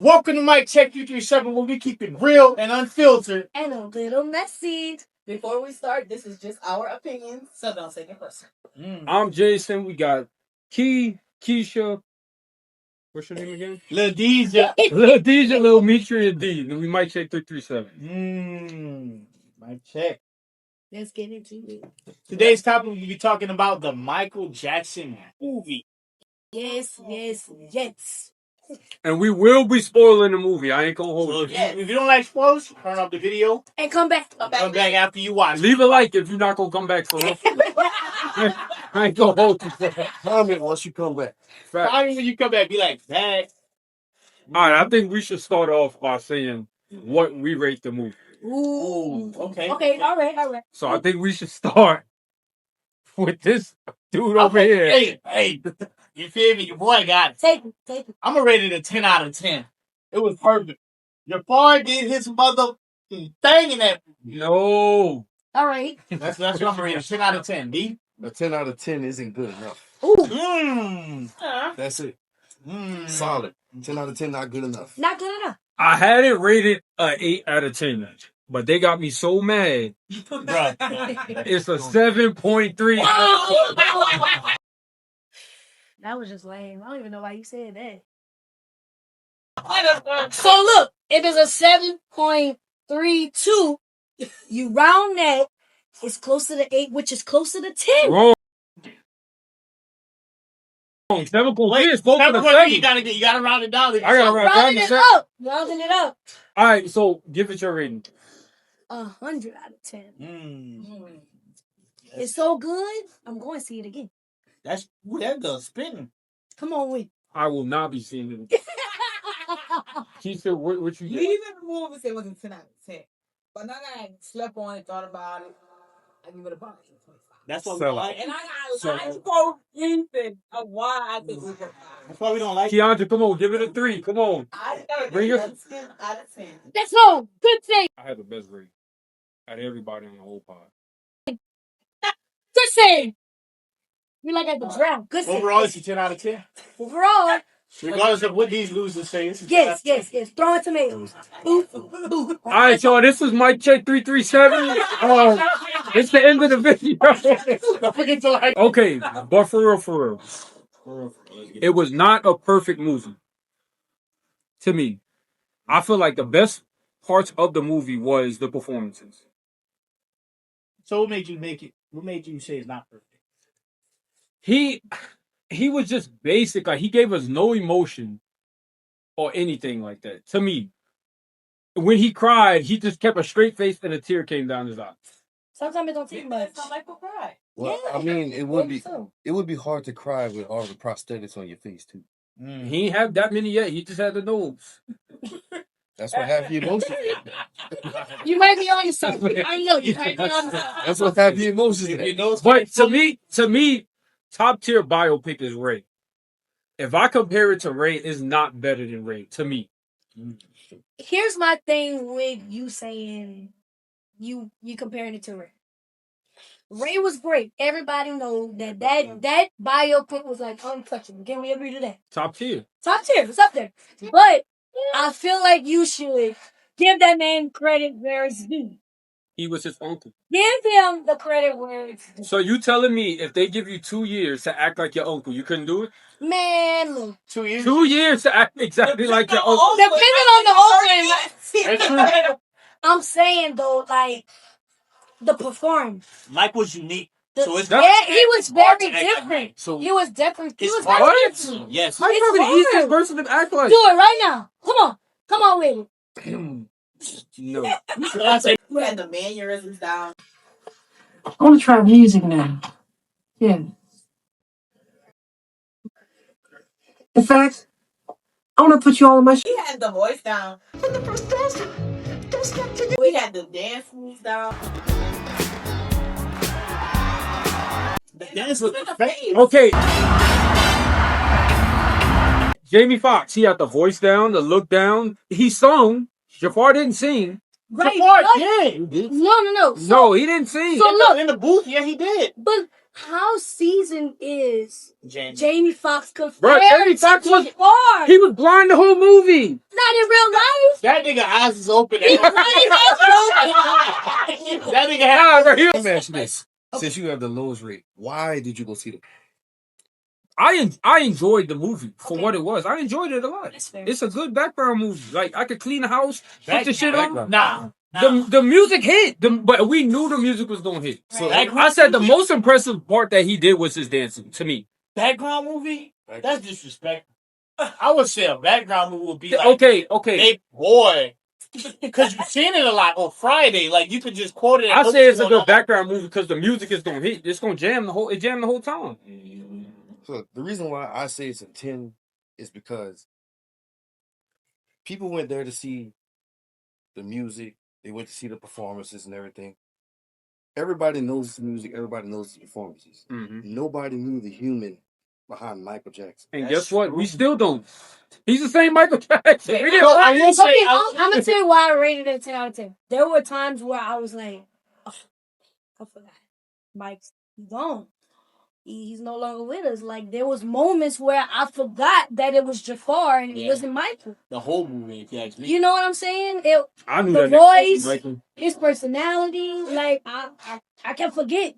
Welcome to Mike Check 237, where we keep it real and unfiltered. And a little messy. Before we start, this is just our opinions, so don't take it personal. I'm Jason. We got Keisha. What's your name again? Lil Deja. Lil Deja, Lil Mitri, and D. And we might check 337. Mike Check. Let's get into it. Today's topic, we'll be talking about the Michael Jackson movie. Yes. And we will be spoiling the movie. I ain't gonna hold So you. if you don't like spoilers, turn off the video. And come back. Come back after you watch. Leave a like if you're not gonna come back for real. I ain't gonna hold you. Comment once you come back. Finally, when you come back, be like, that. All right, I think we should start off by saying what we rate the movie. Ooh. Okay. Okay, all right. So I think we should start with this dude over here. Hey, you feel me? Your boy got it. Take it. I'm gonna rate it a 10 out of 10. It was perfect. Jafar did his mother thing in that. No. All right. That's what I'm gonna rate it. 10 out of 10. D. A 10 out of 10 isn't good enough. Ooh. That's it. Solid. 10 out of 10 not good enough. Not good enough. I had it rated a 8 out of 10, but they got me so mad. Bruh. It's a 7.3. That was just lame. I don't even know why you said that. Uh, So look, if it's a 7.32, you round that, it's closer to 8, which is closer to 10. Wrong. 7.3 is close to the 7.3, you 7. gotta round it down. I gotta round Rounding it it up. up. Rounding it up. All right, so give it your rating. 100 out of 10. Mm. It's so good, I'm going to see it again. That does spinning. Come on, win. I will not be seeing it. She said, what you You get? even the movie said it wasn't 10 out of 10. But now that I slept on it, thought about it, I give it a buy. That's what we Sell don't it. like. And I So- got logical reason of why I think it was a buy. That's why we don't like it. Keandra, come on, give it a 3. Come on. I gotta Bring give it. it a 10 out of 10. Let's go. Good thing. I had the best rating out of everybody on the whole pod. Good thing. We like at the draft. Good thing. Overall, it's a 10 out of 10. Overall, Regardless of what these losers say, it's a 10 yes. Throwing tomatoes. Boo. All right, y'all, this was Mike Check 337. It's the end of the video. Don't forget to like. Okay, but for real. It was not a perfect movie. To me. I feel like the best parts of the movie was the performances. So what made you make it? What made you say it's not perfect? He was just basic. Like, he gave us no emotion or anything like that. To me. When he cried, he just kept a straight face and a tear came down his eye. Sometimes it don't take much. It's not like a cry. Well, Yeah, I mean, it would be so. hard to cry with all the prosthetics on your face too. He ain't have that many yet. He just had the nose. That's what half your emotions. You might be on yourself. I know you might be on yourself. That's what half your emotions. If Is. your nose But can't to me, top tier biopic is Ray. If I compare it to Ray, it's not better than Ray to me. Here's my thing with you saying you comparing it to Ray. Ray was great. Everybody know that biopic was like untouchable. Can we agree to that? Top tier. Top tier. It's up there. But I feel like you should give that man credit where it's due. He was his uncle. Give him the credit where it's due. So you telling me if they give you 2 years to act like your uncle, you couldn't do it? Man, look. 2 years. 2 years to act exactly like your uncle. Depending on the That's opening. true. I'm saying though, like the performance. Mike was unique. The- So it's yeah, he was very hard to act different. So He was different. He it's was hard. very What? different. Yes. How you It's probably the easiest hard. person to act like? Do it right now. Come on with it. No. So I say, We had the mannerisms down. I want to try music now. Yeah. In fact, I want to put you all in my. We had the voice down. We had the dance moves down. the dance was fake. Okay. Jamie Foxx, he had the voice down, the look down. He sung. Jafar didn't sing. Right. Jafar but- did. No. No, he didn't sing. So look, In the booth, yeah, he did. but how seasoned is Jamie Foxx Bro, compared Jamie Foxx to was Jafar? he was blind the whole movie. Not in real life. That nigga eyes is open. He was not That nigga had. Nah, bro, Let me ask you this: since you have the lowest rate, why did you go see the? I enjoyed the movie for Okay. what it was. I enjoyed it a lot. That's fair. It's a good background movie. Like I could clean the house, put the shit on. Nah. The music hit, but we knew the music was gonna hit. So I said the most impressive part that he did was his dancing to me. Background movie? That's disrespectful. I would say a background movie would be like, Okay. hey boy, because you've seen it a lot on Friday. Like you could just quote it. I say it's a good background movie because the music is gonna hit. It's gonna jam the whole time. So the reason why I say it's a 10 is because people went there to see the music. They went to see the performances and everything. Everybody knows the music. Everybody knows the performances. Nobody knew the human behind Michael Jackson. And guess what? We still don't. He's the same Michael Jackson. We didn't- I will say, I'm gonna tell you why I rated it 10 out of 10. There were times where I was like, oh, I forgot. Mike's gone. He's no longer with us. Like there was moments where I forgot that it was Jafar and it wasn't Michael. the whole movie, if you ask me. You know what I'm saying? I knew the that. voice, Michael. his personality, like I kept forgetting.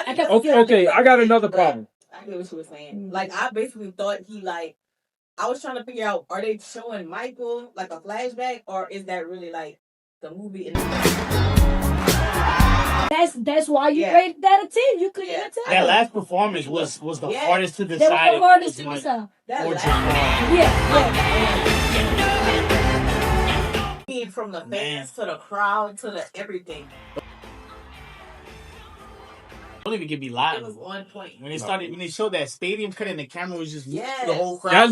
Okay, I got another problem. I get what you were saying. Like I basically thought I was trying to figure out, are they showing Michael like a flashback, or is that really like the movie? That's why you rated that a 10. You couldn't even tell. That last performance was the hardest to That decide. was the hardest to decide. Yeah. From the fans to the crowd to the everything. Don't even give me live. It was on point. When they showed that stadium cut and the camera was just moving the whole crowd. That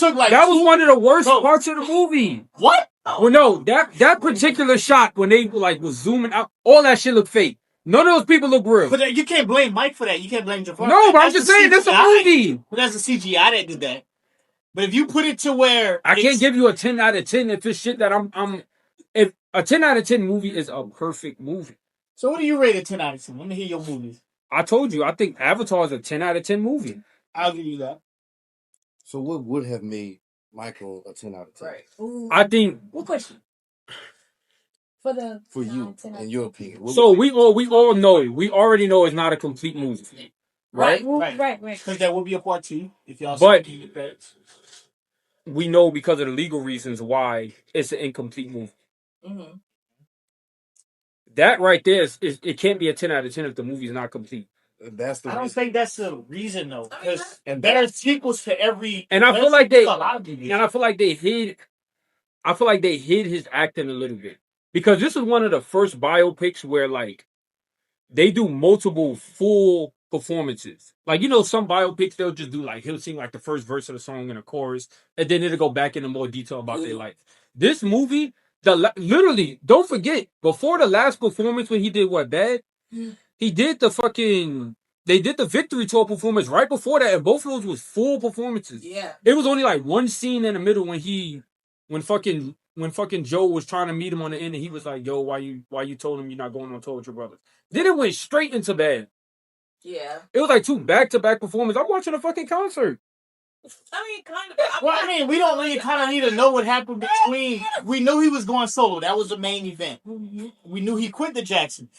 was one of the worst parts of the movie. What? Well, no, that particular shot when they was zooming out, all that shit looked fake. None of those people look real. But you can't blame Mike for that. You can't blame Jafar. No, but I'm just saying that's a movie. But that's a CGI that did that. But if you put it to where I can't give you a 10 out of 10 if it's shit that if a 10 out of 10 movie is a perfect movie. So what do you rate a 10 out of 10? Let me hear your movies. I told you, I think Avatar is a 10 out of 10 movie. I'll give you that. So what would have made Michael a 10 out of 10? Right. I think. What question? For you, in your opinion. So we all know, we already know it's not a complete movie. Right? Right. Because there will be a part 2 if y'all But see it. we know because of the legal reasons why it's an incomplete movie. Mm-hmm. That right there it can't be a 10 out of 10 if the movie is not complete. That's the I don't think that's the reason though, because there are sequels to every. And I feel like they hid his acting a little bit because this is one of the first biopics where like they do multiple full performances. Like some biopics they'll just do like he'll sing like the first verse of the song and a chorus, and then it'll go back into more detail about their life. This movie. Literally, don't forget, before the last performance when he did what bad, he did they did the victory tour performance right before that, and both of those was full performances. Yeah. It was only like one scene in the middle when fucking Joe was trying to meet him on the end, and he was like, "Yo, why you told him you're not going on tour with your brothers?" Then it went straight into bad. Yeah. It was like 2 back-to-back performances. I'm watching a fucking concert. I mean, kind of. Well, I mean, we don't really kind of need to know what happened between. We knew he was going solo. That was the main event. Mm-hmm. We knew he quit the Jackson.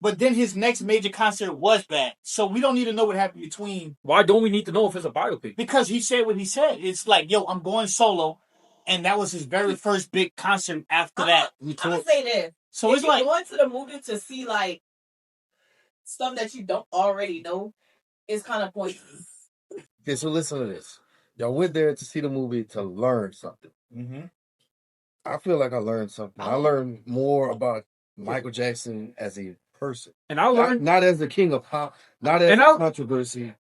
But then his next major concert was bad. So we don't need to know what happened between. Why don't we need to know if it's a biopic? Because he said what he said. It's like, yo, I'm going solo. And that was his very first big concert after that. I'm going to say this. So if it's like. Going to the movie to see, like, stuff that you don't already know is kind of pointless. Okay, so listen to this. Y'all went there to see the movie to learn something. Mm-hmm. I feel like I learned something. I learned more about Michael Jackson as a person. And I learned... Not as the king of pop, not as a controversy,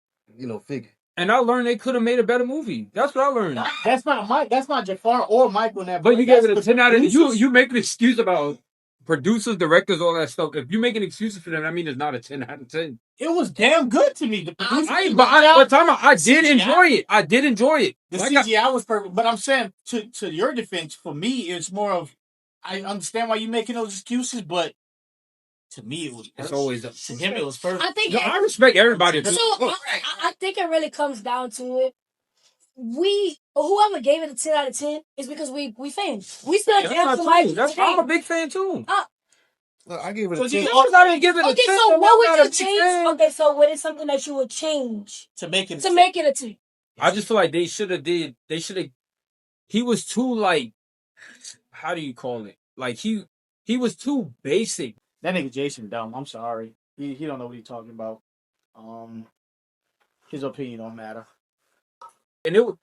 figure. And I learned they could have made a better movie. That's what I learned. That's not Jafar or Michael in that. But you gave it a 10 out of 10. You make an excuse about producers, directors, all that stuff. If you make an excuse for them, I mean, it's not a 10 out of 10. It was damn good to me. I did enjoy it. I did enjoy it. The CGI was perfect. But I'm saying, to your defense, for me, it's more of, I understand why you're making those excuses, but To me, it was perfect. It's always to him. It was perfect. I think. No, I respect everybody. So I think it really comes down to it. Whoever gave it a 10 out of 10 is because we fans. We still have to like. I'm a big fan too. I gave it So a 10. I didn't give it a 10. Okay, so what would you change? Okay, so what is something that you would change to make it a 10? I just feel like they should have. He was too like. How do you call it? Like he was too basic. That nigga Jason dumb. I'm sorry. He don't know what he's talking about. His opinion don't matter. And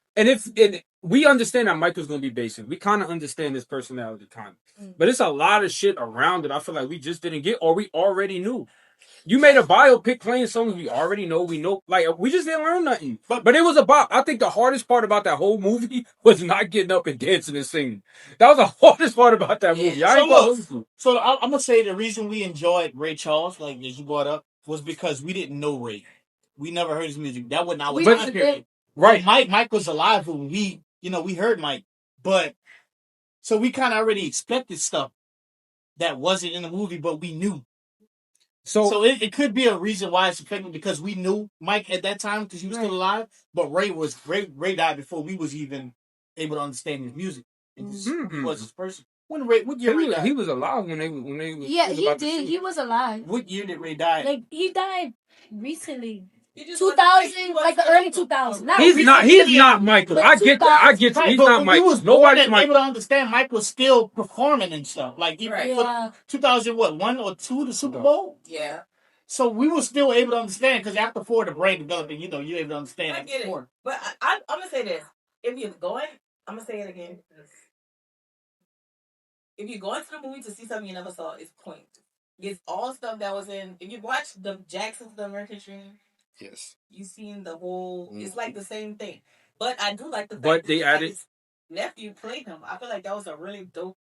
we understand that Michael's gonna be basic. We kind of understand his personality, kind of. But it's a lot of shit around it. I feel like we just didn't get, or we already knew. You made a biopic playing songs we already know. We know, like we just didn't learn nothing. But it was about. I think the hardest part about that whole movie was not getting up and dancing and singing. That was the hardest part about that movie. So I'm gonna say the reason we enjoyed Ray Charles, like as you brought up, was because we didn't know Ray. We never heard his music. That was not what time period. Right. Mike was alive when we heard Mike, but so we kind of already expected stuff that wasn't in the movie, but we knew. So it could be a reason why it's affecting because we knew Mike at that time because he was still alive, but Ray died before we was even able to understand his music. And he was his person. What year Ray died? He was alive when they Yeah, he did. He was alive. What year did Ray die? Like he died recently. 2000, like the early 2000s. He's not Michael. I get that. He's not Michael. Nobody's able to understand Michael was still performing and stuff. Like even 2001 or 2 the Super Bowl. Yeah. So we were still able to understand because after 4 the brain developing, you're able to understand. I get it. But I'm gonna say this: if you're going, I'm gonna say it again. If you're going to the movie to see something you never saw, it's point. It's all stuff that was in. If you watch the Jacksons, the American Dream. Yes. You seen the whole. It's like the same thing, but I do like the fact but that they added his nephew played him. I feel like that was a really dope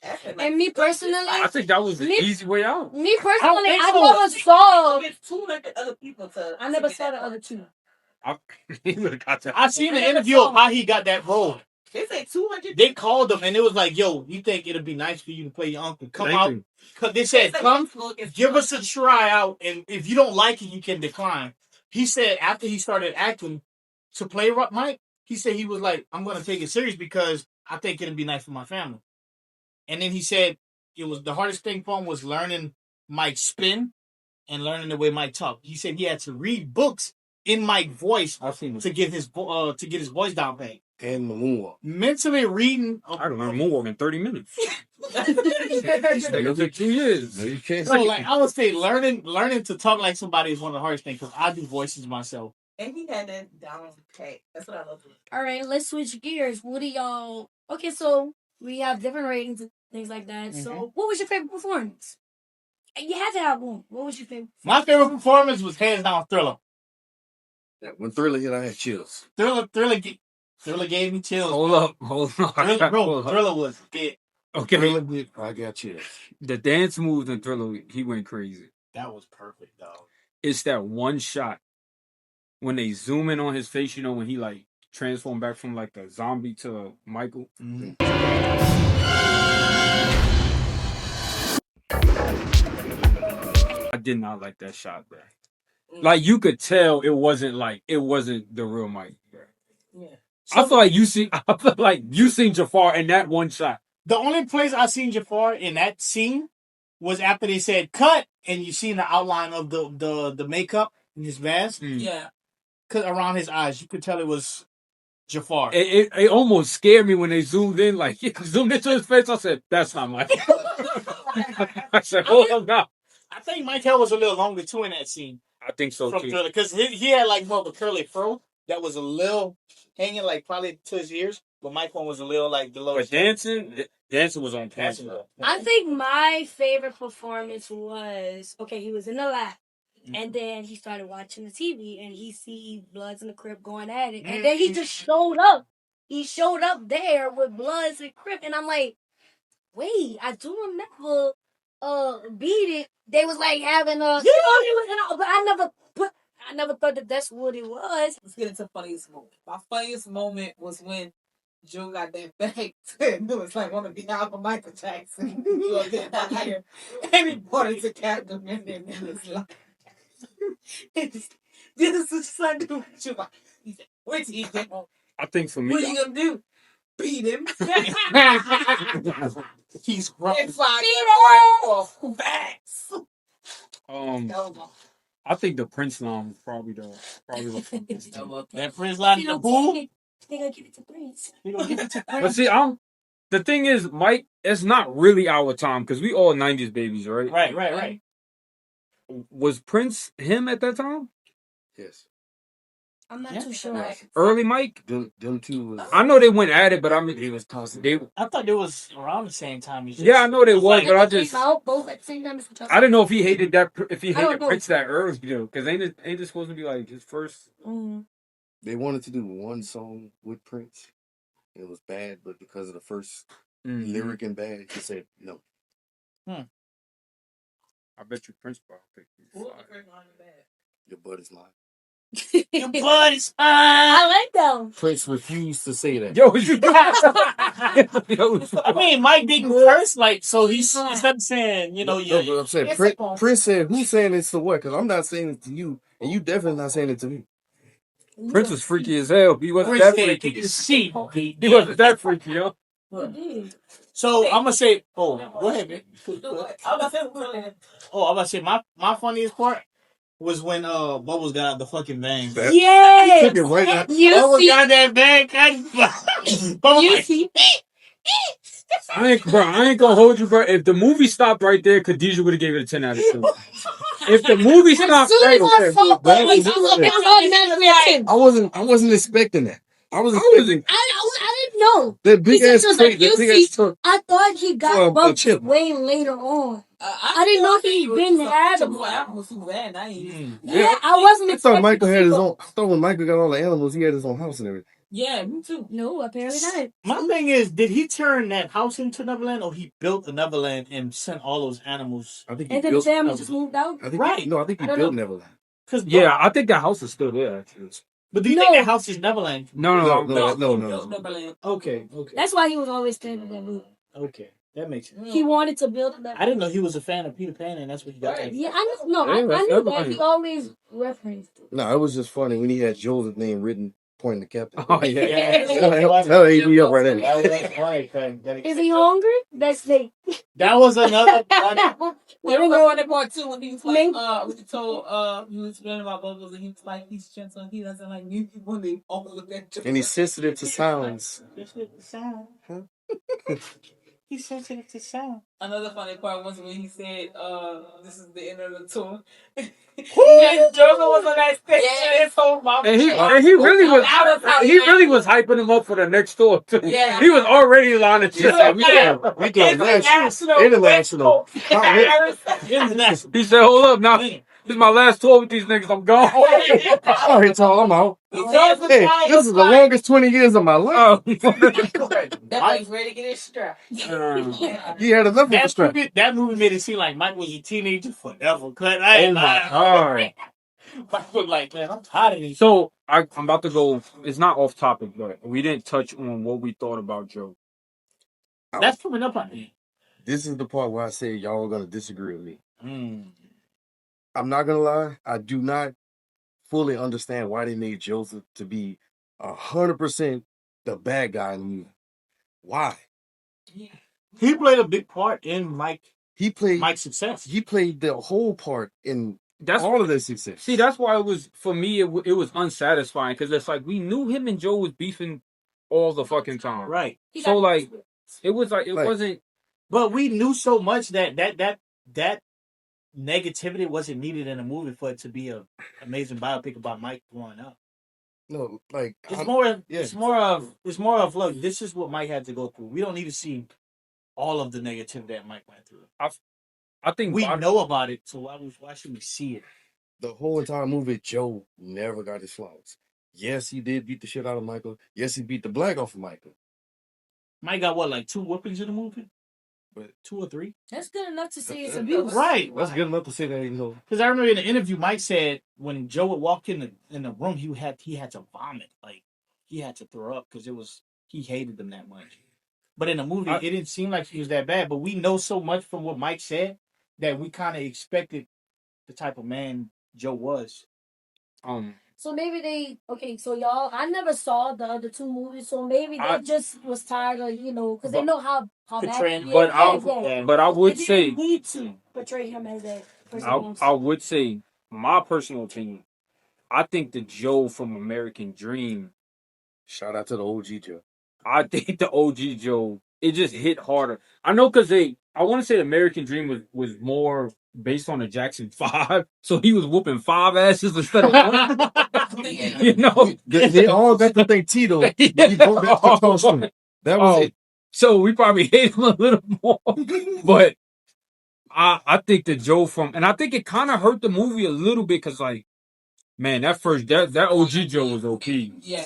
aspect. And me personally, I think that was the easy way out. Me personally, I never saw. There's 200 other people to. I never saw the other two. I seen the interview of how he got that role. They say 200. They called him and it was like, "Yo, you think it'll be nice for you to play your uncle? Come out." Because they said, "Come, give us a tryout, and if you don't like it, you can decline." He said after he started acting to play Mike, he said he was like, "I'm going to take it serious because I think it'll be nice for my family." And then he said it was the hardest thing for him was learning Mike's spin and learning the way Mike talked. He said he had to read books in Mike's voice to get his voice down pat. And the moonwalk. Mentally reading. I can learn moonwalk in 30 minutes. It'll take 2 years. No, you can't. So, like I would say, learning to talk like somebody is one of the hardest things because I do voices myself. And he had that down pat. That's what I love. All right, let's switch gears. What do y'all? Okay, so we have different ratings and things like that. Mm-hmm. So, what was your favorite performance? You had to have one. What was your favorite? My favorite performance was hands down Thriller. When Thriller hit, I had chills. Thriller gave me chills. Hold up. Thriller was it. Okay. I got chills. The dance moves in Thriller, he went crazy. That was perfect, though. It's that one shot when they zoom in on his face, when he like transformed back from like the zombie to Michael. Mm-hmm. I did not like that shot, bro. Like you could tell it wasn't the real Mike. Yeah. I feel like you seen Jafar in that one shot. The only place I seen Jafar in that scene was after they said cut and you seen the outline of the makeup in his mask. Yeah. Cause around his eyes, you could tell it was Jafar. It almost scared me when they zoomed in, zoomed into his face. I said, "That's not Mike." I said, "Hold on now." I think Mike Hell was a little longer too in that scene. I think so too. Because he had like more of a curly fro that was a little hanging like probably to his ears, but Mike one was a little like below. But dancing was on point. I think my favorite performance was he was in the lab. And then he started watching the TV and he see Bloods in the Crip going at it. And then he just showed up. He showed up there with Bloods and Crip. And I'm like, wait, I do remember Beat It. They was like having but I never thought that that's what it was. Let's get into funniest moment. My funniest moment was when Joe got that fact. It was like want to be out for Michael Jackson. You up there not here. And he brought it to Captain and then it was like this is what son do with you. He said, what's he doing? I think for me, What are you gonna do? Beat him. He's rough. Facts. I think the Prince line was probably the that Prince line. The who? They gonna give it to Prince. They gonna give it to Prince. But see, the thing is, Mike, it's not really our time because we all 90s babies, right? Right. Was Prince him at that time? Yes. I'm not too sure. Early Mike? Them two was. I know they went at it, but I mean, He was tossing. I thought they was around the same time. Yeah, I know they was, but I just. Both at the same time. I didn't know if he hated that. If he hated Prince that early, because ain't it supposed to be like his first? They wanted to do one song with Prince. It was bad, but because of the first lyric and bad, he said no. I bet you Prince probably picked you. Your butt is mine. Your butt is mine. I like that. Prince refused to say that. Yo, you I mean, Mike didn't curse, like, so he's not saying, No, but I'm saying Prince said, who's saying it's to what? Because I'm not saying it to you, and you definitely not saying it to me. Prince was freaky as hell. He wasn't that freaky. He wasn't that freaky, yo. So I'm gonna say, go ahead, man. I'm about to say my funniest part was when Bubbles got out the fucking bang. Yes. Took it right out. Bubbles got that bang. Bubbles I ain't gonna hold you, bro. If the movie stopped right there, Khadijah would have gave it a 10 out of 10. If the movie stopped right there, I wasn't expecting that. I didn't know. That big ass truck. I thought he got bumped way later on. I didn't know he'd been had him. Yeah, I wasn't expecting. I thought Michael had his own. I thought when Michael got all the animals, he had his own house and everything. Yeah, me too. No, apparently not. My thing is, did he turn that house into Neverland, or he built the Neverland and sent all those animals? I think he and then the family just moved out. I think he built Neverland. Yeah, I think that house is still there. Actually. But do you think that house is Neverland? No. Neverland. Okay. That's why he was always staying in that movie. Okay, that makes sense. He wanted to build that. I didn't know he was a fan of Peter Pan, and that's what he got. Right. Yeah, I know. No, I knew that. He always referenced it. No, it was just funny when he had Joe's name written pointing the captain. Oh yeah. That'll eat me up right there. Is he hungry? That's the. That was another. We were going to part 2 when he was like, when he told, he was explaining about Bubbles, and he was like, he's gentle, he doesn't like new people, and they all look at you. And he's sensitive to sounds. He's sensitive to sound. Another funny part was when he said, this is the end of the tour. Joker was on that stage his whole mouth. And he really was hyping him up for the next tour too. Yeah. He was already lining shit up. We go international. He said, hold up now. This is my last tour with these niggas. I'm gone. All right, so I'm out. Hey, this is the longest 20 years of my life. That was ready to get his strap. He had enough of the strap. That movie made it seem like Mike was a teenager forever. Oh my god. Mike was like, man, I'm tired of this. So I'm about to go. It's not off topic, but we didn't touch on what we thought about Joe. That's coming up on me. This is the part where I say y'all are gonna disagree with me. I'm not gonna lie. I do not fully understand why they made Joseph to be 100% the bad guy in the movie. Why? He played a big part in Mike's success. He played the whole part in all of their success. See, that's why it was for me. It was unsatisfying because it's like we knew him and Joe was beefing all the fucking time, right? So like, it was like it wasn't. But we knew so much that negativity wasn't needed in a movie for it to be an amazing biopic about Mike growing up. No, like it's more of look, this is what Mike had to go through. We don't need to see all of the negativity that Mike went through. I think we know about it, so why should we see it? The whole entire movie, Joe never got his flowers. Yes, he did beat the shit out of Michael. Yes, he beat the black off of Michael. Mike got what, like 2 whoopings in the movie? But 2 or 3? That's good enough to say it's abuse. Right. That's good enough to say that, you know. Because I remember in the interview, Mike said when Joe would walk in the room, he had to vomit. Like, he had to throw up because he hated them that much. But in the movie, it didn't seem like he was that bad. But we know so much from what Mike said that we kind of expected the type of man Joe was. So maybe so y'all, I never saw the other two movies, so maybe they just was tired of, because they know how bad. But I would say need to portray him as that person. I would say my personal opinion. I think the Joe from American Dream. Shout out to the OG Joe. I think the OG Joe, it just hit harder. I know because I want to say American Dream was more based on the Jackson 5, so he was whooping 5 asses instead of 1. They all got to think Tito. That was it. So we probably hate him a little more, but I think the Joe and I think it kind of hurt the movie a little bit because man, that OG Joe was OP. Yeah,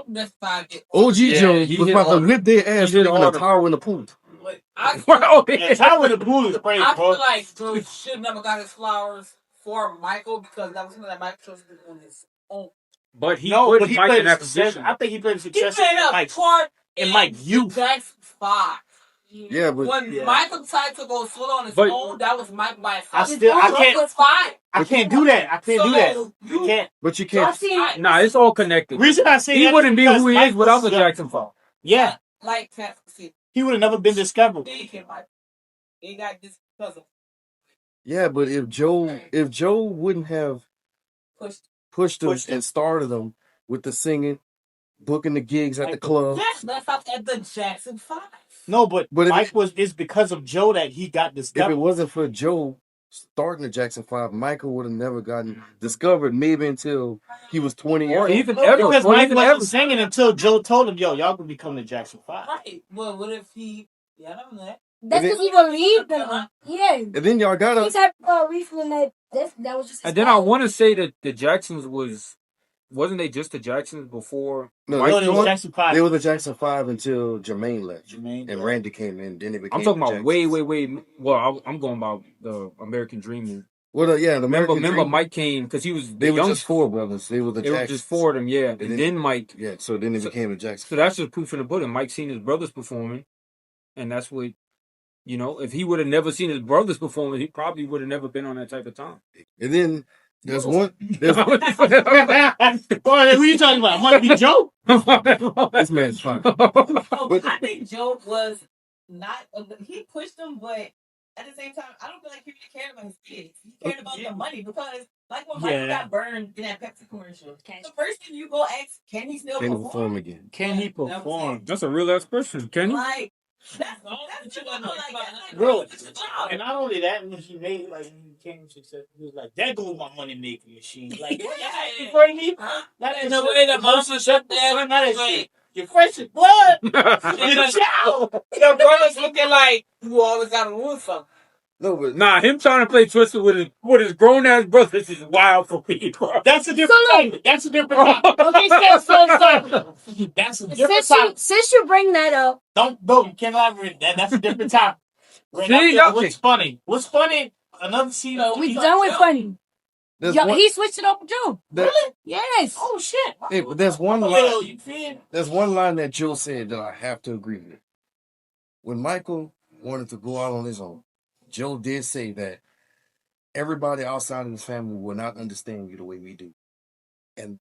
that's 5. OG Joe was about to rip their ass in the tower in the pool. The tower in the pool is crazy. I feel like Joe should never got his flowers for Michael because that was something that Michael chose to do on his own. But he Mike in that position. I think he played success. He played a part in Mike youth. Jackson 5. Yeah, but when Michael tried to go slow on his own, that was Mike by himself. I can't do that. I can't do that. You can't. But you can't. Nah, it's all connected. Reason I say he wouldn't be who he is without the Jackson 5. Yeah, like he would have never been discovered. He got this because of. Yeah, but if Joe wouldn't have pushed him and started him with the singing, booking the gigs at the club. That's at the Jackson 5. No, but Mike it's because of Joe that he got discovered. If it wasn't for Joe starting the Jackson 5, Michael would have never gotten discovered maybe until he was 20 or even ever. Because Mike wasn't singing until Joe told him, yo, y'all could become the Jackson 5. Right. Well, what if he... Yeah, I don't know that. That's because he believed in him. Yeah. And then y'all got to... He's had reason that was just... And then I want to say that the Jacksons wasn't they just the Jacksons before? No, they were Jackson 5. They were the Jackson 5 until Jermaine left. And Randy came in. Then it became I'm talking about way. Well, I'm going about the American Dream. Well, the American Remember Dream. Mike came because he was. They were just 4 brothers. They were the Jacksons. It was just 4 of them, yeah. And then Mike. Yeah, so then it became the Jacksons. So that's just proof in the pudding. Mike seen his brothers performing, and that's what. If he would have never seen his brothers performing, he probably would have never been on that type of time. And then there's one. Boy, who you talking about? Might be Joe. This man's fine. I think Joe was not. He pushed him, but at the same time, I don't feel like he really cared about his kids. He cared about the money because, like when Michael got burned in that Pepsi commercial, the first thing you go ask, can he still perform again? Can he perform? That's a real ass question. Can he? Like, Bro, and not only that, when he made when he became successful, he was like, "That goes my money making machine." Like, that is the way the monster shut down. That shit. You're fresh as blood. Your brother's looking like you always got to lose something. No, but him trying to play Twister with his grown ass brother. This is wild for me, bro. That's a different topic. That's a different topic. That's a different topic. Since you bring that up, don't you can't elaborate. That's a different topic. What's funny? What's funny? Another scene. We done with funny. He switched it up with Joe. Really? Yes. Oh shit. Hey, but there's one line. There's one line that Joe said that I have to agree with. When Michael wanted to go out on his own, Joe did say that everybody outside of his family will not understand you the way we do. And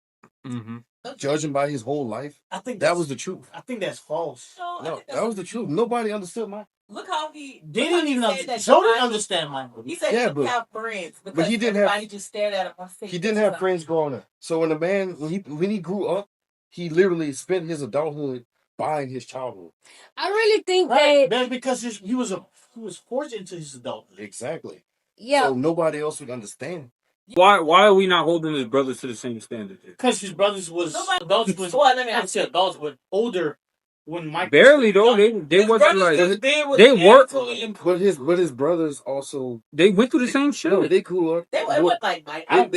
judging by his whole life, I think that was the truth. I think that's false. No, that was the truth. Nobody understood Michael. Look how he didn't even understand. Joe didn't understand Michael. He said he didn't have friends because he didn't everybody just stared at him. He didn't have friends growing up. So when when he grew up, he literally spent his adulthood buying his childhood. I really think that's because he was forced into his adulthood. Exactly. Yeah. So nobody else would understand. Why are we not holding his brothers to the same standard? Because his brothers was adults, but older when Mike barely though. They wasn't like they worked. But his brothers also they went through the same shit. No, they grew up. They were like Mike. Not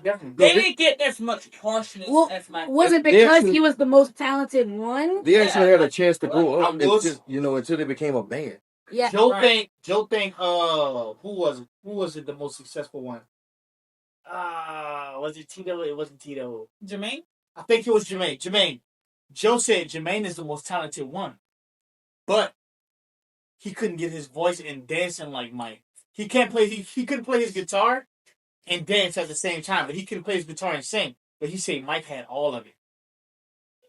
definitely. They didn't get as much harshness as Mike. Was it because he was the most talented one? They actually had a chance to grow up until they became a band. Yeah. Joe think who was it the most successful one? Was it Tito? It wasn't Tito. Jermaine? I think it was Jermaine. Joe said Jermaine is the most talented one, but he couldn't get his voice and dancing like Mike. He can't play. He couldn't play his guitar and dance at the same time, but he couldn't play his guitar and sing. But he said Mike had all of it.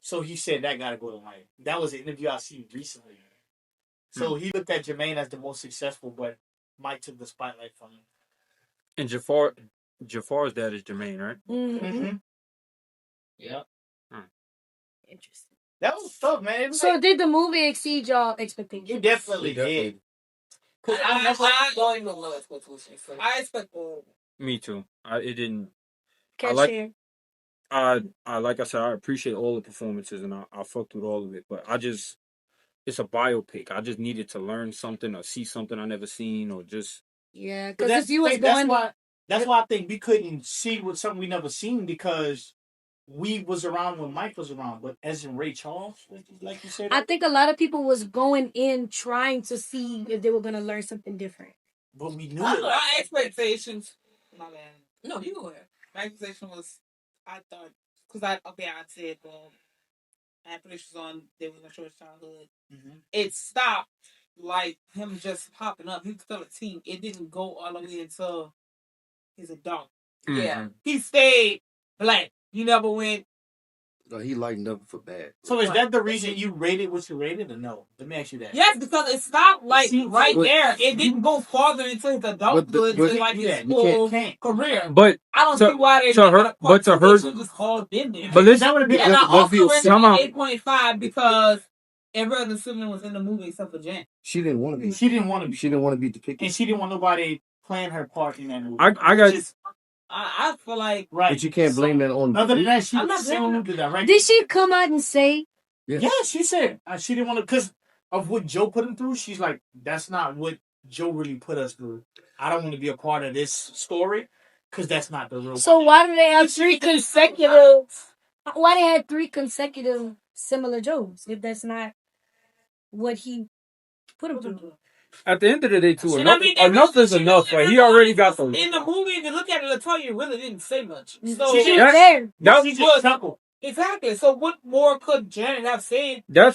So he said that got to go to Mike. That was an interview I seen recently. So he looked at Jermaine as the most successful, but Mike took the spotlight from him. And Jafar's dad is Jermaine, right? Mm-hmm. Yeah. Interesting. That was tough, man. So did the movie exceed y'all expectations? It definitely did. Cause I don't even know expectations. I expect all. Me too. It didn't. Cashier. I like I said, I appreciate all the performances and I fucked with all of it, but it's a biopic. I just needed to learn something or see something I never seen or just. Yeah, because if you was going, that's why I think we couldn't see with something we never seen because we was around when Mike was around, but as in Ray Charles, like you said, I think a lot of people was going in trying to see if they were gonna learn something different. But we knew it. My expectations. My bad. No, you go ahead. My expectation was, I thought, because I said, I had predictions on they was gonna show his childhood. Mm-hmm. It stopped like him just popping up. He was still a teen. It didn't go all the way until his adult. Mm-hmm. Yeah, he stayed black. He never went. No, he lightened up for bad. So is that the reason you rated what you rated, or no? Let me ask you that. Yes, because it stopped there. It didn't go farther into his adulthood, into like his full career. But I don't see why they to her. just all been there. But listen, that would have been. I also rated 8.5 because every other sibling was in the movie except for Jen. She didn't want to be. She didn't want to be. She didn't want to be depicted, and she didn't want nobody playing her part in that movie. I feel like right, but you can't blame that on. Other than that, she did that, right? Did she come out and say? Yeah, she said she didn't want to because of what Joe put him through. She's like, that's not what Joe really put us through. I don't want to be a part of this story because that's not the real. So why do they have three consecutive? Why they had 3 consecutive similar Joes if that's not what he put him through? At the end of the day, too, enough is enough. Like he already got the. In the movie, if you look at it, Latoya really didn't say much. So she was there. That was just chuckle. Exactly. So what more could Janet have said? That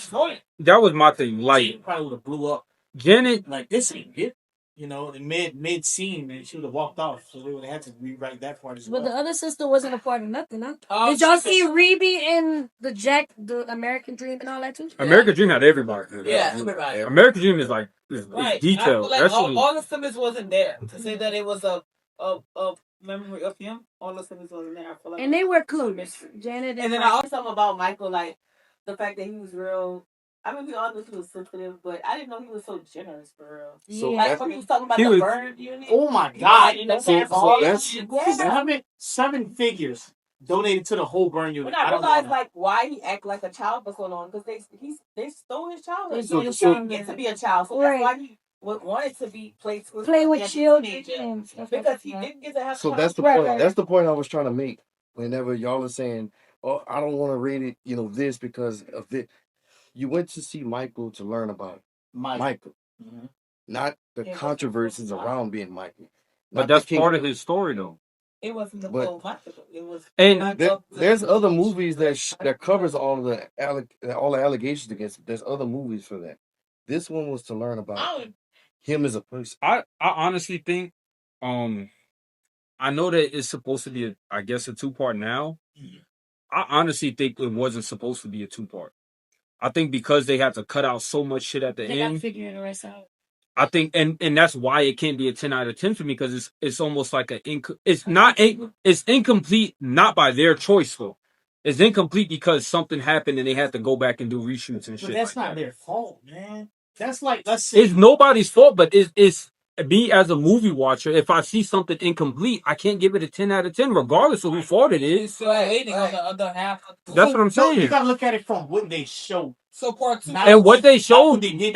was my thing. Like she probably would have blew up. Janet, like this ain't it. You know, the mid scene, and she would have walked off. So they would have had to rewrite that part as well. But the other sister wasn't a part of nothing, huh? Did y'all see Reby in the American Dream and all that too? American Dream had everybody. Yeah, everybody. American Dream is like detailed. Like all the symbols wasn't there to say that it was a memory of him. All the symbols wasn't there. I feel like and they were clueless. Janet and then I also something about Michael, like the fact that he was real. I mean, we all knew he was sensitive, but I didn't know he was so generous for real. So like when he was talking about the burn unit. Oh my God! That's 7 figures donated to the whole burn unit. When I realized like why he act like a child for so long because they stole his childhood. He didn't get to be a child, so that's why he wanted to be play with children because he didn't get to have. So that's the point. That's the point I was trying to make. Whenever y'all are saying, "Oh, I don't want to rate it," this because of this. You went to see Michael to learn about Michael. Mm-hmm. Not the controversies around being Michael. But that's part of his story, though. It wasn't the full Michael. It was. And there's other movies that covers all the allegations against him. There's other movies for that. This one was to learn about him as a person. I honestly think, I know that it's supposed to be a 2-part now. Mm-hmm. I honestly think it wasn't supposed to be a 2-part. I think because they had to cut out so much shit at the end. They got to figure the rest out. I think, and that's why it can't be a 10 out of 10 for me because it's almost like it's incomplete, not by their choice though. It's incomplete because something happened and they had to go back and do reshoots and shit. But that's not their fault, man. That's like, let's see. It's nobody's fault, but it's me as a movie watcher. If I see something incomplete, I can't give it a 10 out of 10, regardless of whose fault it is. So hating on the other half. That's what I'm saying. You gotta look at it from what they showed. So part 2. And what they showed me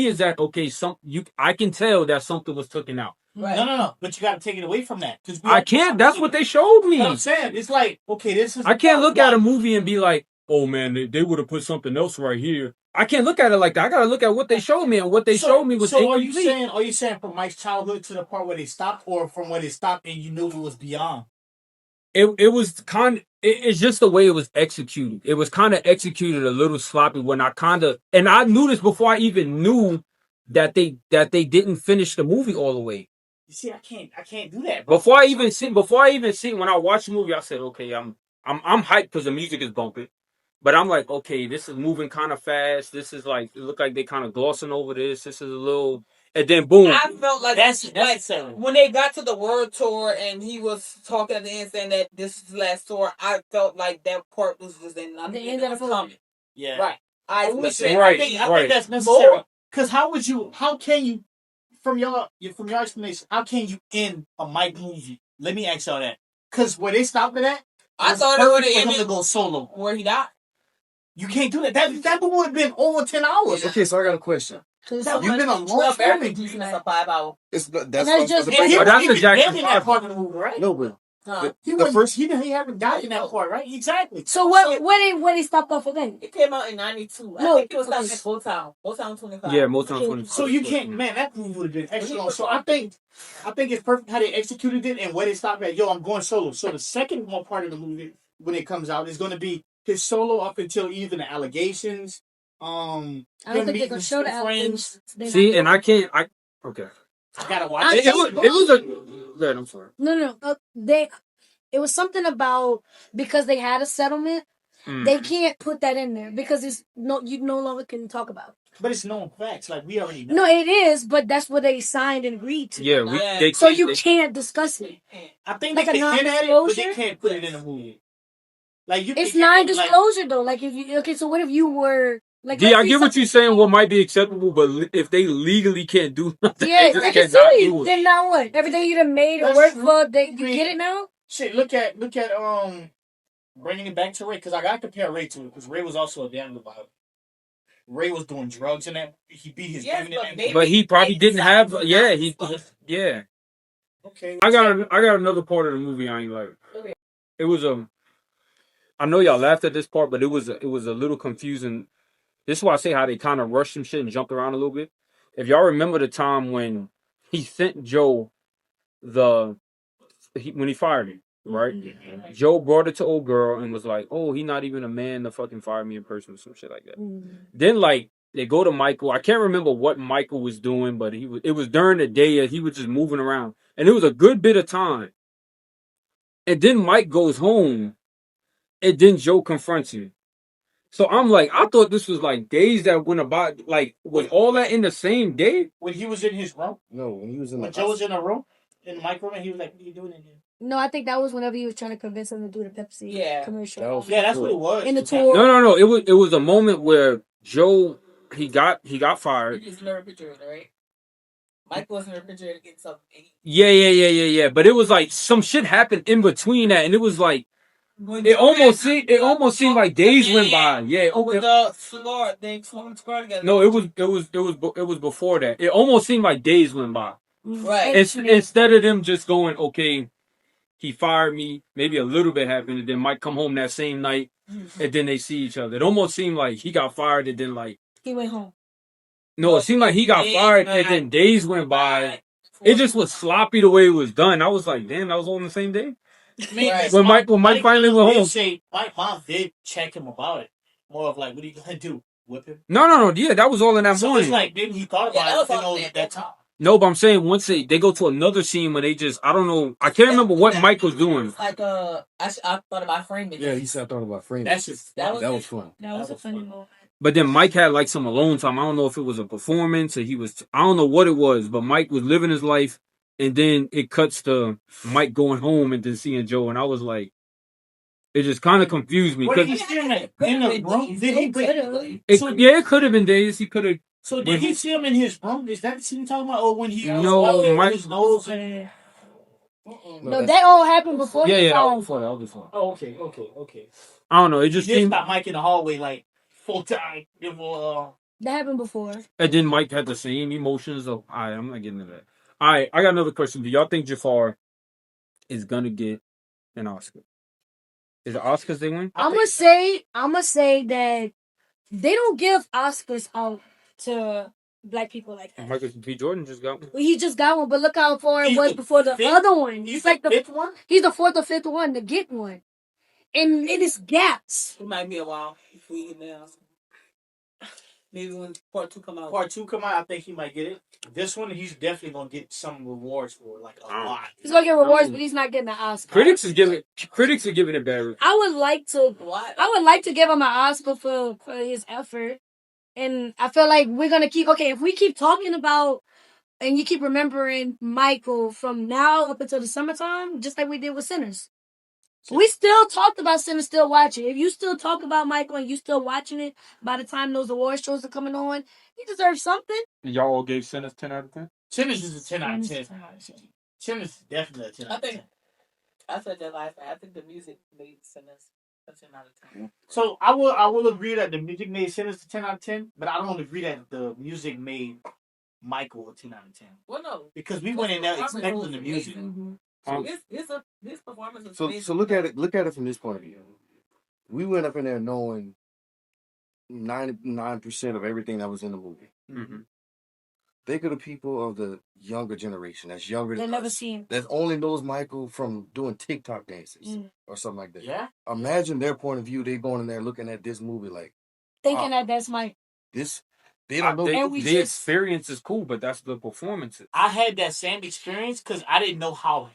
is that I can tell that something was taken out. Right. No. But you got to take it away from that. I can't. That's what they showed me. You know what I'm saying? It's like, okay, this is. I can't look at a movie and be like, oh man, they would have put something else right here. I can't look at it like that. I got to look at what they showed me, and what they showed me was. So are you saying from Mike's childhood to the part where they stopped, or from where they stopped and you knew it was beyond? it was it's just the way it was executed. It was kind of executed a little sloppy when and I knew this before I even knew that they didn't finish the movie all the way. You see, I can't do that. Bro. Before I even see when I watched the movie, I said, okay, I'm hyped because the music is bumping. But I'm like, okay, this is moving kind of fast. This is like, it looked like they kind of glossing over this. This is a little, and then boom. I felt like that's when they got to the World Tour and he was talking at the end saying that this is the last tour. I felt like that part was in the end of the film. Yeah, right. I think that's necessary. Because how can you, from your explanation, how can you end a Mike movie? Let me ask y'all that. Because where they stopped it at, I thought it would have ended to go solo where he died. You can't do that. That would have been over 10 hours. Okay, so I got a question. You've been a long time. It's a 5 hour. That's just that's the Jackson that part of the movie, right? No, but he haven't died in that part, right? Exactly. So where they stopped off again? It came out in 92. I think it was like Motown. Motown 25. Yeah, Motown 25. So you can't, man, that movie would have been excellent. So I think it's perfect how they executed it and where they stopped at. Yo, I'm going solo. So the second one part of the movie, when it comes out, is going to be his solo up until even the allegations. I don't think they're gonna show the allegations. See, and I can't. Okay. I gotta watch it. It was a. Good. I'm sorry. No. It was something about because they had a settlement. They can't put that in there because you no longer can talk about it. But it's known facts, like we already know. No, it is, but that's what they signed and agreed to. Yeah, so you can't discuss it. I think like they can add it, but they can't put it in a movie. Like it's non-disclosure though. Like if you so what if you were like? I get what you're saying. What might be acceptable, but if they legally can't do nothing, they can sue you. Then now what? Everything you done made or worked for, you get it now. Shit, look at bringing it back to Ray because I gotta compare Ray to it because Ray was also a damn about it. Ray was doing drugs and that he beat his women, but he probably didn't have. Yeah. Okay. I got another part of the movie I ain't like. Okay. It was I know y'all laughed at this part, but it was a little confusing. This is why I say how they kind of rushed some shit and jumped around a little bit. If y'all remember the time when he sent Joe when he fired him, right? Mm-hmm. Joe brought it to old girl and was like, "Oh, he not even a man to fucking fire me in person," or some shit like that. Mm-hmm. Then like they go to Michael. I can't remember what Michael was doing, but it was during the day. He was just moving around, and it was a good bit of time. And then Mike goes home. And then Joe confronts him. So I'm like, I thought this was like days that went about. Like, was all that in the same day? When he was in his room? No, when he was in when Joe was in a room, in the room, and he was like, what are you doing in here? No, I think that was whenever he was trying to convince him to do the Pepsi commercial. That's what it was. In the tour. No. It was a moment where Joe, he got fired. He was in the refrigerator, right? Mike was in the refrigerator getting something to eat. Yeah. But it was like some shit happened in between that, and it was like, it almost seemed like days went by. Yeah. With the cigar, they swung the cigar together. No, it was before that. It almost seemed like days went by. Right. Instead of them just going, okay, he fired me, maybe a little bit happened, and then Mike come home that same night, and then they see each other. It almost seemed like he got fired, and then like he went home. No, it seemed like he got fired, and then days went by. It just was sloppy the way it was done. I was like, damn, that was all on the same day. Right. When Mike finally went home, my mom did check him about it. More of like, what are you gonna do? Whip him? No. Yeah, that was all in that morning. It's like maybe he thought about it at that time. No, but I'm saying once they go to another scene where they just, I don't know, I can't remember what Mike was doing. Like I thought about framing. Yeah, he said I thought about framing. That was fun. That was a funny moment. But then Mike had like some alone time. I don't know if it was a performance or I don't know what it was, but Mike was living his life. And then it cuts to Mike going home and then seeing Joe. And I was like, it just kind of confused me. What did he see him in the room? It could have been days. He could have. So did he see him in his room? Is that the scene talking about? Or when he no, Mike. His nose and... No, that all happened before. Yeah, that was before. Oh, okay. I don't know. It just seemed about Mike in the hallway like full time. That happened before. And then Mike had the same emotions. Of, I'm not getting into that. All right, I got another question. Do y'all think Jafar is gonna get an Oscar? Is it Oscars they win? I'm gonna say that they don't give Oscars out to black people like that. Michael B. Jordan just got one. Well, he just got one, but look how far it was before the other one. He's like the fifth one. He's the fourth or fifth one to get one, and it is gaps. It might be a while before you get there. Maybe when part 2 come out. I think he might get it. This one, he's definitely gonna get some rewards for, like a lot. He's gonna get rewards, but he's not getting an Oscar. Critics are giving it bad. I would like to give him an Oscar for his effort, and I feel like we're gonna keep. Okay, if we keep talking about and you keep remembering Michael from now up until the summertime, just like we did with Sinners. We still talked about Sinners, still watching. If you still talk about Michael and you still watching it by the time those award shows are coming on, he deserves something. Y'all all gave Sinners 10 out of 10? Sinners is a 10 out of 10. Sinners is definitely a 10 out of 10. I said that last night. I think the music made Sinners a 10 out of 10. So I will agree that the music made Sinners a 10 out of 10, but I don't agree that the music made Michael a 10 out of 10. Well, no. Because we went in there expecting the music. So his performance is amazing. So look at it from this point of view. We went up in there knowing 99% of everything that was in the movie. Mm-hmm. Think of the people of the younger generation that's younger than us. Never seen. That only knows Michael from doing TikTok dances or something like that. Yeah. Imagine their point of view. They going in there looking at this movie like thinking that that's Mike. They don't know. The experience is cool, but that's the performances. I had that same experience because I didn't know how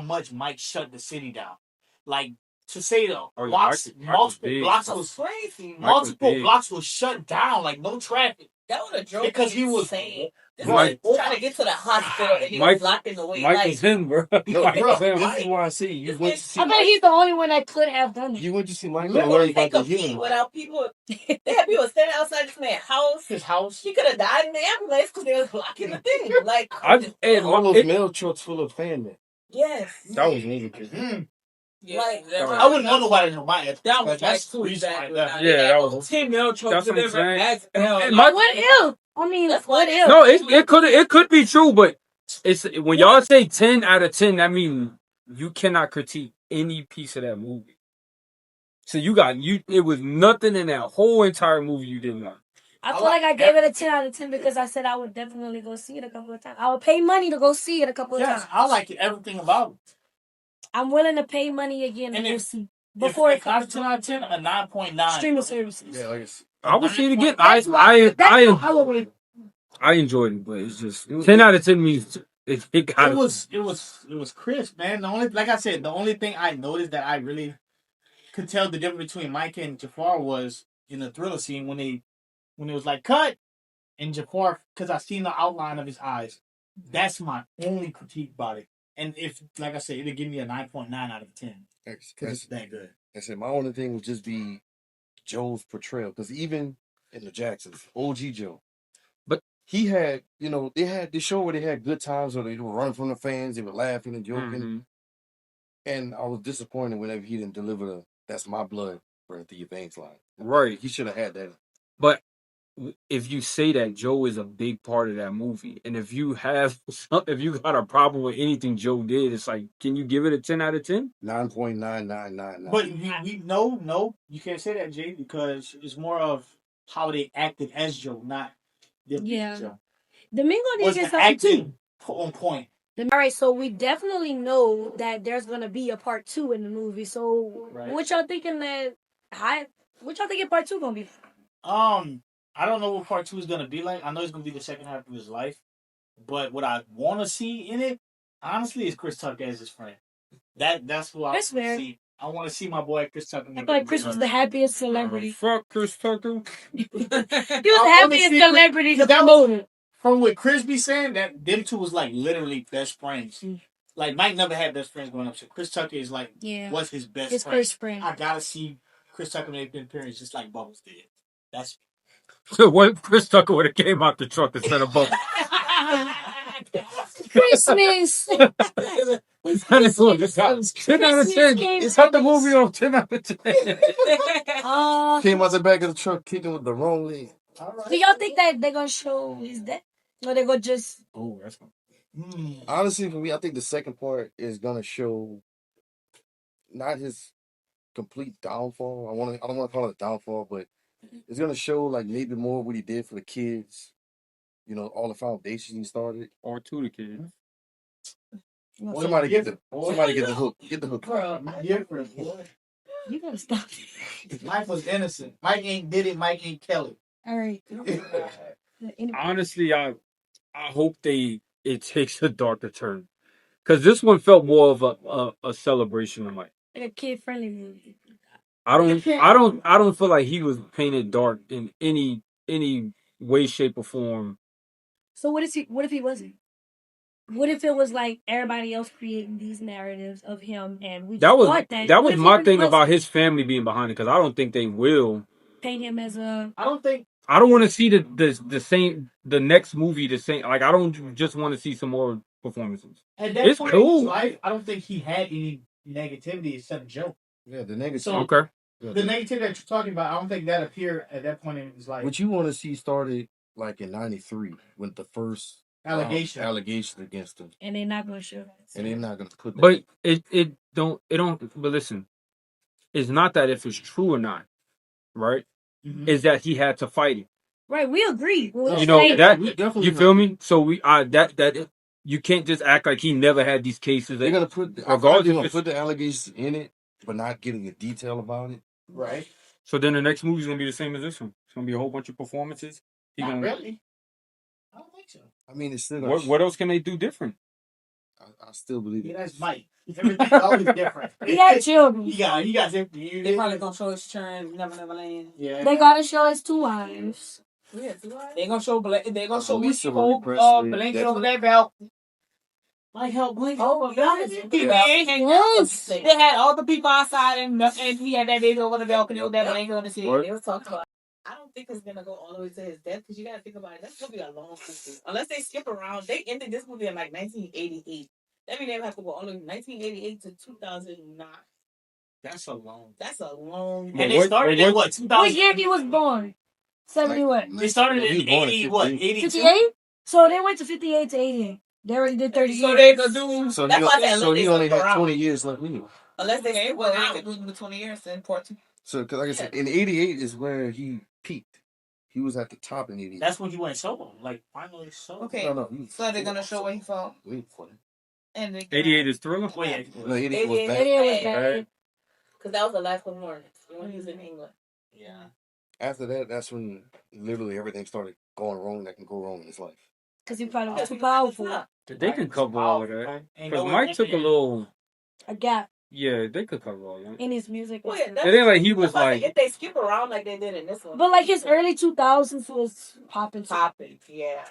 much Mike shut the city down. Like, to say multiple blocks was shut down, like no traffic. That would have drove because he was insane. Trying to get to the hospital and he was blocking the way. Mike is him, bro. This is why I see you went to see. I bet he's the only one that could have done it. You went to see Michael and learn about the human. Without people, they had people standing outside this man's house. His house. He could have died in the ambulance because they was blocking the thing. Like all those mail trucks full of fan men. Yes. That was amazing. Yeah, like, I wouldn't want nobody to know my ex. That was that's too bad. Yeah, that was 10 mail trucks. That's what I'm saying. What if? I mean, what if? No, it could be true, but it's when y'all say 10 out of 10, that means you cannot critique any piece of that movie. So it was nothing in that whole entire movie you didn't like. I feel like I gave it a 10 out of 10 because I said I would definitely go see it a couple of times. I would pay money to go see it a couple of times. I like everything about it. I'm willing to pay money again to go see. Before it comes to 10 out of 10, a 9.9. Streaming services. Yeah, I would see it again. I enjoyed it, but it's just 10 out of 10 means it was crisp, man. Like I said, the only thing I noticed that I really could tell the difference between Mike and Jafar was in the Thriller scene when it was like cut and Jafar, because I seen the outline of his eyes. That's my only critique about it. And if, like I said, it'll give me a 9.9 out of 10. Because it's that good. I said my only thing would just be Joe's portrayal. Because even in the Jacksons, OG Joe, but he had, they had this show where they had good times where they would run from the fans, they were laughing and joking. Mm-hmm. And I was disappointed whenever he didn't deliver the "That's my blood" running through your veins line. Right. He should have had that. But if you say that Joe is a big part of that movie, and if you got a problem with anything Joe did, it's like, can you give it a 10 out of 10? 9.9999. But we no, you can't say that, Jay, because it's more of how they acted as Joe, not Joe. Domingo did get something too. On point. All right, so we definitely know that there's gonna be a part 2 in the movie. So what y'all thinking what y'all thinking part 2 gonna be? I don't know what part 2 is going to be like. I know it's going to be the second half of his life. But what I want to see in it, honestly, is Chris Tucker as his friend. That's what I want to see. I want to see my boy Chris Tucker. I feel like Chris was the happiest celebrity. Fuck Chris Tucker. He was the happiest celebrity to promote it. From what Chris be saying, that them two was like literally best friends. Like Mike never had best friends growing up. So Chris Tucker is like, what's his best friend? His first friend. I got to see Chris Tucker make an appearance just like Bubbles did. That's so what Chris Tucker would have came out the truck instead of Bubbles. Christmas. 10 out of 10. It's not the movie of 10 out of 10. Came out the back of the truck kicking with the wrong leg. Right. Do y'all think that they're gonna show his death? Or they're gonna just? Oh, that's honestly, for me, I think the second part is gonna show not his complete downfall. I don't want to call it a downfall, but it's gonna show like maybe more what he did for the kids you know, all the foundation he started. Or to the kids. Somebody get the hook. Get the hook. Bro, different. You gotta stop. Mike was innocent. Mike ain't did it. Mike ain't kill it. All right. Honestly, I hope it takes a darker turn, because this one felt more of a celebration of Mike. Like a kid friendly movie. I don't feel like he was painted dark in any way, shape, or form. So what if he wasn't? What if it was like everybody else creating these narratives of him, and we That was thought that was my thing about his family being behind it, because I don't think they will paint him as a. I don't think. I don't want to see the next movie the same. Like, I don't just want to see some more performances. At that it's point cool. in his life, I don't think he had any negativity except Joe. Yeah, the negative. So, okay. The negativity that you're talking about, I don't think that appeared at that point in his life. What you want to see started like in '93 with the first allegation against him, and they're not going to show that. And they're not going to put that. But it don't. But listen, it's not that if it's true or not, right? Mm-hmm. Is that he had to fight it. Right, we agree. You know that you feel me? So we that you can't just act like he never had these cases. They're gonna put the allegations in it, but not getting a detail about it. Right. So then the next movie's gonna be the same as this one. It's gonna be a whole bunch of performances. Not really. I don't think so. I mean, it's still. What else can they do different? I still believe it. That's Mike. Everything's always different. He had children. He got They probably gonna show his children Never Land. Yeah. They gotta show his 2 wives. Yeah, 2 wives. They gonna show Lisa blanket over that belt. Like help Blink. Oh, God. Yes. They had all the people outside and he had that baby over the balcony with that blanket on the seat. They was talking about. I don't think it's gonna go all the way to his death, because you gotta think about it. That's gonna be a long movie. Unless they skip around. They ended this movie in like 1988. That means they would have to go all the way from 1988 to 2009. That's a long. And they started in what? 2000? What year he was born? 70 what? They started in 80 what? 82? 58? So they went to 58 to 88. They already did 30 years. So they could do. So he only had 20 years left in him. Unless they could do the 20 years in part 2. So, because like I said, in '88 is where he peaked. He was at the top in '88. That's when he went solo. Like, finally solo. Okay. No, so they're going to show where he fell. Wait for it. And 88 is Thriller? No, 88 was bad. Because that was the last one when he was in England. Yeah. After that, that's when literally everything started going wrong that can go wrong in his life. Because he probably was too powerful. They can cover all of that. Because Mike took a gap. Yeah, they could cover all that. In his music. Well, it ain't like he was like. If they skip around like they did in this one. But like his early 2000s was popping. Yeah.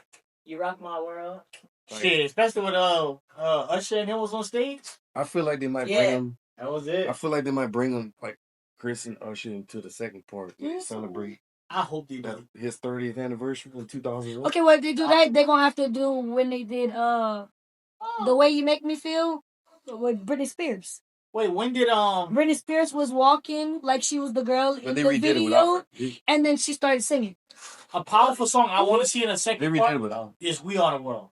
You Rock My World. Shit, especially with Usher and him was on stage. I feel like they might bring him. That was it. I feel like they might bring him, like Chris and Usher, into the second part to celebrate. I hope they do. His 30th anniversary in 2001. Okay, well, if they do that, they're gonna have to do when they did The Way You Make Me Feel with Britney Spears. Wait, when did Britney Spears was walking like she was the girl in the video, and then she started singing. A powerful song I want to see in a second part is "We Are the World."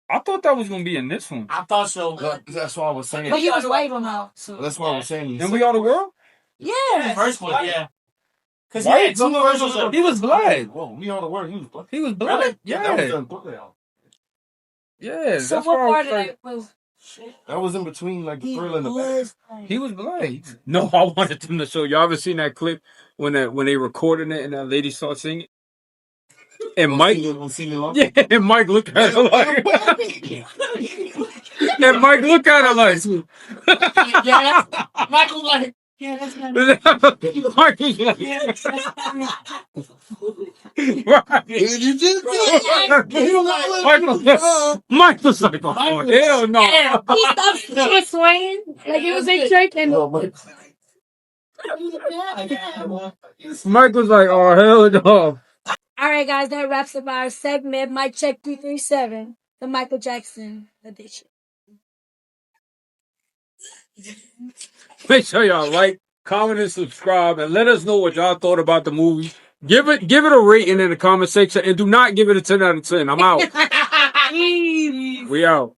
I thought that was gonna be in this one. I thought so. That's what I was saying. But he was white on now. So. That's what I was saying. And We Are the World? Yeah. The first one, yeah. Because he was black. Whoa, We Are the World. He was black. Really? Yeah. Yeah. So what part of that was? That was in between, like the Thriller and the back. He was black. No, I wanted them to show. Y'all ever seen that clip when they recorded it and that lady started singing? And Mike, and Mike looked at her like, and Mike looked at her like, yeah, Michael like, yeah, that's not. Mike is like, Mike was like, oh hell no! Yeah, he stopped swaying like he was in church and. Mike was like, oh hell no! All right, guys, that wraps up our segment, Mic Check 337, the Michael Jackson edition. Make sure y'all like, comment, and subscribe, and let us know what y'all thought about the movie. Give it a rating in the comment section, and do not give it a 10 out of 10. I'm out. We out.